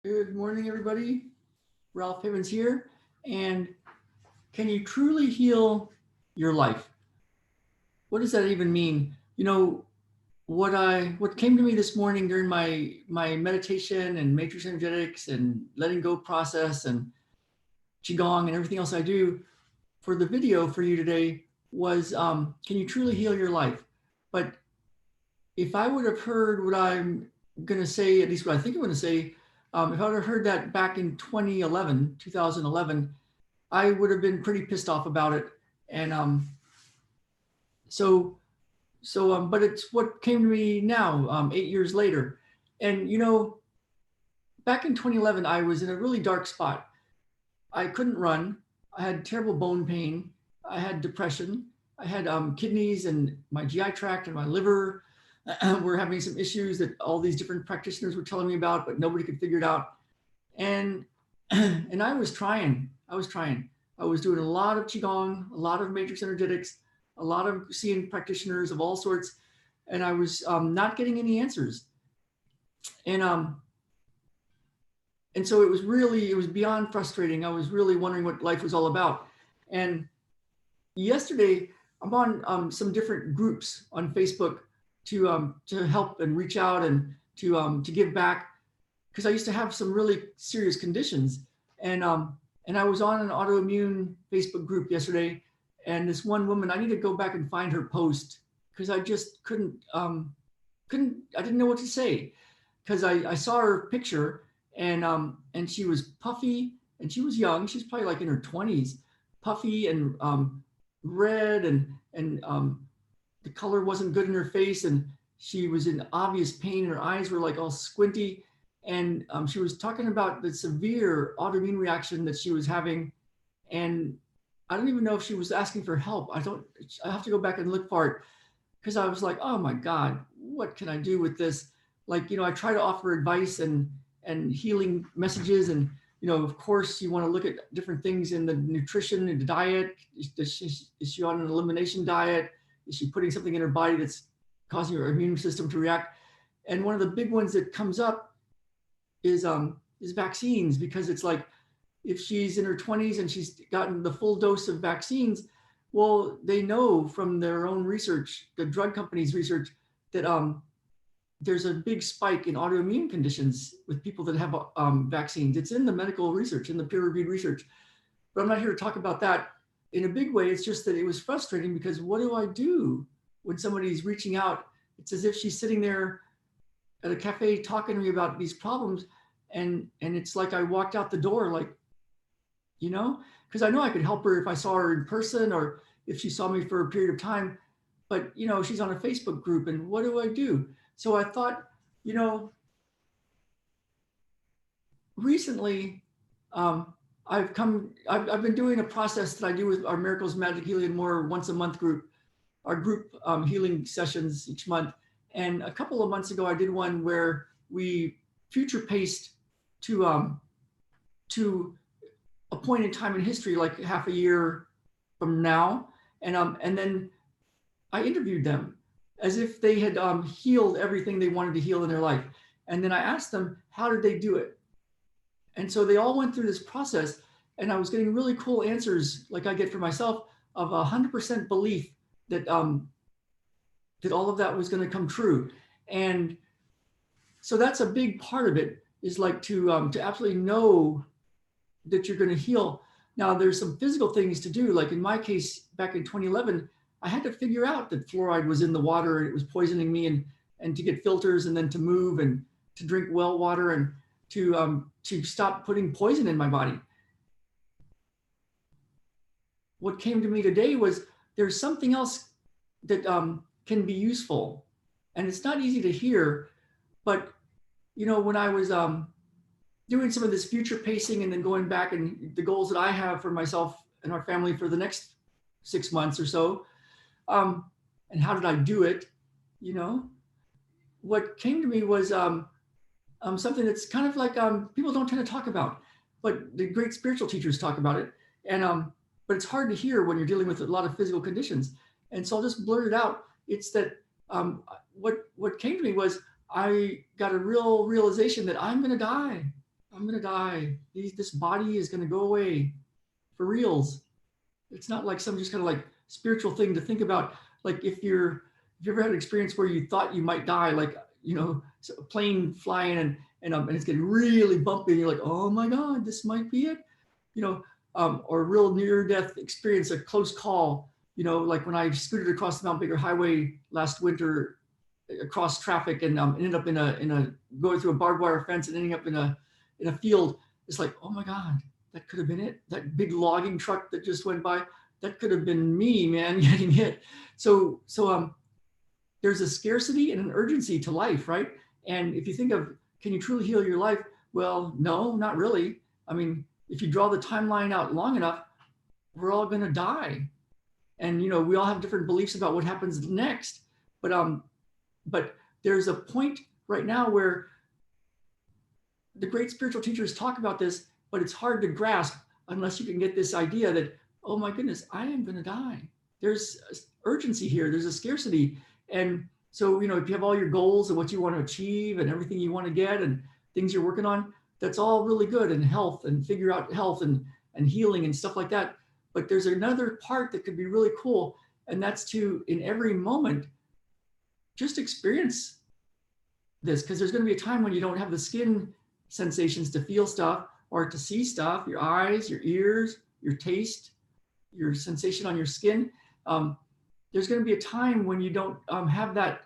Good morning, everybody. Ralph Havens here. And can you truly heal your life? What does that even mean? What came to me this morning during my meditation and matrix energetics and letting go process and qigong and everything else I do for the video for you today was can you truly heal your life? But if I would have heard what I'm going to say, at least what I think I'm going to say, if I would have heard that back in 2011, I would have been pretty pissed off about it. And so, but it's what came to me now, 8 years later. And, back in 2011, I was in a really dark spot. I couldn't run. I had terrible bone pain. I had depression. I had kidneys and my GI tract and my liver were having some issues that all these different practitioners were telling me about, but nobody could figure it out. And and I was trying. I was trying. I was doing a lot of qigong, a lot of matrix energetics, a lot of seeing practitioners of all sorts, and I was not getting any answers. And and so it was beyond frustrating. I was really wondering what life was all about. And yesterday, I'm on some different groups on Facebook to help and reach out and to give back because I used to have some really serious conditions, and and I was on an autoimmune Facebook group yesterday, and this one woman, I need to go back and find her post because I just couldn't I didn't know what to say because I saw her picture and she was puffy and she was young, she's probably like in her 20s, puffy and red and the color wasn't good in her face and she was in obvious pain and her eyes were like all squinty and she was talking about the severe autoimmune reaction that she was having. And I don't even know if she was asking for help. I have to go back and look for it because I was like, oh my God, what can I do with this? Like, I try to offer advice and healing messages. And, of course, you want to look at different things in the nutrition and the diet. Is she on an elimination diet? Is she putting something in her body that's causing her immune system to react? And one of the big ones that comes up is vaccines, because it's like if she's in her 20s and she's gotten the full dose of vaccines, well, they know from their own research, the drug companies' research, that there's a big spike in autoimmune conditions with people that have vaccines. It's in the medical research, in the peer-reviewed research. But I'm not here to talk about that in a big way. It's just that it was frustrating because what do I do when somebody's reaching out? It's as if she's sitting there at a cafe talking to me about these problems, and it's like I walked out the door like, because I know I could help her if I saw her in person or if she saw me for a period of time. But, she's on a Facebook group and what do I do? So I thought, you know, recently I've been doing a process that I do with our Miracles, Magic, Healing, and More once a month group, our group healing sessions each month. And a couple of months ago, I did one where we future paced to to a point in time in history, like half a year from now, and then I interviewed them as if they had healed everything they wanted to heal in their life, and then I asked them how did they do it, and so they all went through this process, and I was getting really cool answers, like I get for myself, of 100% belief that that all of that was going to come true, and so that's a big part of it. Is like to absolutely know that you're going to heal. Now, there's some physical things to do. Like in my case, back in 2011, I had to figure out that fluoride was in the water and it was poisoning me, and to get filters and then to move and to drink well water and to stop putting poison in my body. What came to me today was there's something else that can be useful, and it's not easy to hear, but when I was doing some of this future pacing and then going back and the goals that I have for myself and our family for the next 6 months or so. And how did I do it? What came to me was something that's kind of like people don't tend to talk about, but the great spiritual teachers talk about it. And but it's hard to hear when you're dealing with a lot of physical conditions. And so I'll just blurt it out. It's that what came to me was I got a real realization that I'm going to die. I'm going to die. This body is going to go away for reals. It's not like some just kind of like spiritual thing to think about. Like if you ever had an experience where you thought you might die, like, a plane flying and it's getting really bumpy and you're like, oh my God, this might be it, you know, or a real near death experience, a close call, like when I scooted across the Mount Baker Highway last winter across traffic and ended up in a going through a barbed wire fence and ending up in a field. It's like, oh my God, that could have been it. That big logging truck that just went by, that could have been me, man, getting hit. So there's a scarcity and an urgency to life, right? And if you think of, can you truly heal your life? Well, no, not really. I mean, if you draw the timeline out long enough, we're all going to die. And, we all have different beliefs about what happens next. But there's a point right now where the great spiritual teachers talk about this, but it's hard to grasp unless you can get this idea that, oh my goodness, I am going to die. There's urgency here. There's a scarcity. And so, if you have all your goals and what you want to achieve and everything you want to get and things you're working on, that's all really good, and health and figure out health and healing and stuff like that. But there's another part that could be really cool. And that's to, in every moment, just experience this, because there's going to be a time when you don't have the skin sensations to feel stuff or to see stuff, your eyes, your ears, your taste, your sensation on your skin. There's going to be a time when you don't have that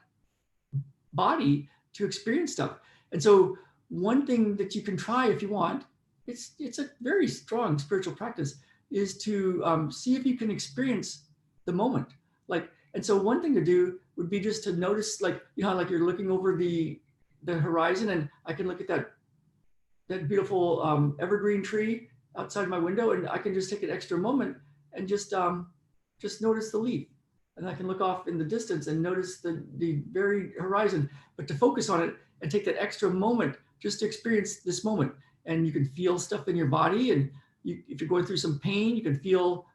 body to experience stuff. And so one thing that you can try if you want, it's a very strong spiritual practice, is to see if you can experience the moment. And so one thing to do would be just to notice, like you're looking over the horizon, and I can look at that beautiful evergreen tree outside my window, and I can just take an extra moment and just notice the leaf. And I can look off in the distance and notice the very horizon, but to focus on it and take that extra moment just to experience this moment. And you can feel stuff in your body, and if you're going through some pain, you can feel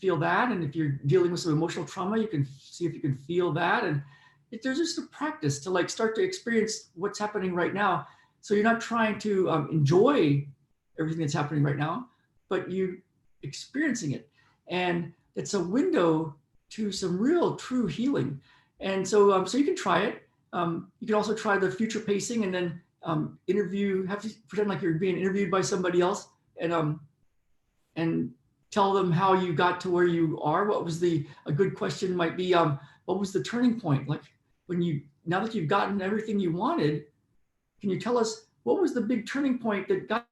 that. And if you're dealing with some emotional trauma, you can see if you can feel that. And there's just a practice to start to experience what's happening right now. So you're not trying to enjoy everything that's happening right now, but you experiencing it. And it's a window to some real true healing. And so you can try it. You can also try the future pacing, and then have to pretend like you're being interviewed by somebody else, and tell them how you got to where you are. What was a good question might be, what was the turning point? Like now that you've gotten everything you wanted, can you tell us what was the big turning point that got